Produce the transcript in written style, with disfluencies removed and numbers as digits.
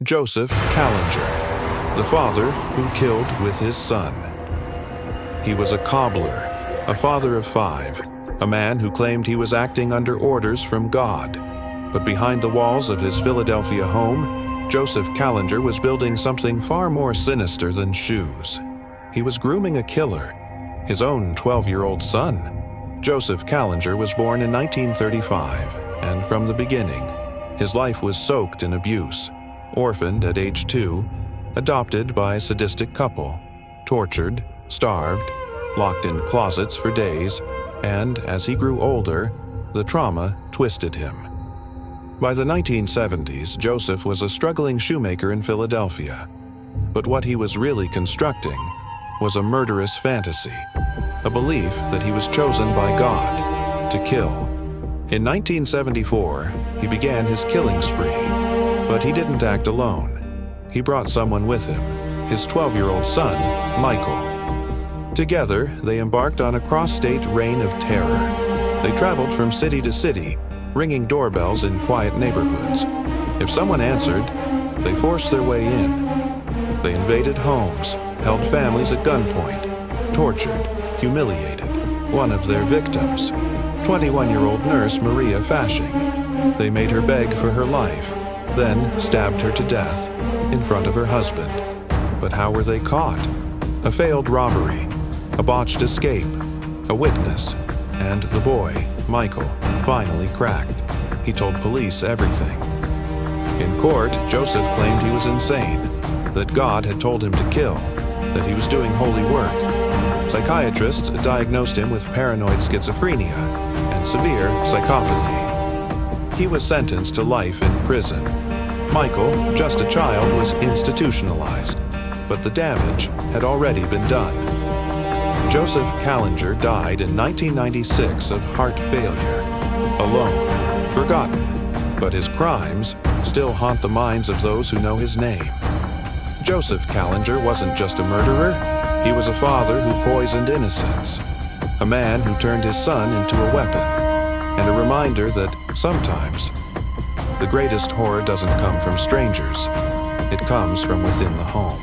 Joseph Kallinger, the father who killed with his son. He was a cobbler, a father of 5, a man who claimed he was acting under orders from God. But behind the walls of his Philadelphia home, Joseph Kallinger was building something far more sinister than shoes. He was grooming a killer, his own 12-year-old son. Joseph Kallinger was born in 1935, and from the beginning, his life was soaked in abuse. Orphaned at age 2, adopted by a sadistic couple, tortured, starved, locked in closets for days, and as he grew older, the trauma twisted him. By the 1970s, Joseph was a struggling shoemaker in Philadelphia. But what he was really constructing was a murderous fantasy, a belief that he was chosen by God to kill. In 1974, he began his killing spree. But he didn't act alone. He brought someone with him, his 12-year-old son, Michael. Together, they embarked on a cross-state reign of terror. They traveled from city to city, ringing doorbells in quiet neighborhoods. If someone answered, they forced their way in. They invaded homes, held families at gunpoint, tortured, humiliated one of their victims, 21-year-old nurse Maria Fashing. They made her beg for her life, then stabbed her to death in front of her husband. But how were they caught? A failed robbery, a botched escape, a witness, and the boy, Michael, finally cracked. He told police everything. In court, Joseph claimed he was insane, that God had told him to kill, that he was doing holy work. Psychiatrists diagnosed him with paranoid schizophrenia and severe psychopathy. He was sentenced to life in prison. Michael, just a child, was institutionalized, but the damage had already been done. Joseph Kallinger died in 1996 of heart failure, alone, forgotten, but his crimes still haunt the minds of those who know his name. Joseph Kallinger wasn't just a murderer, he was a father who poisoned innocence, a man who turned his son into a weapon, and a reminder that sometimes the greatest horror doesn't come from strangers, it comes from within the home.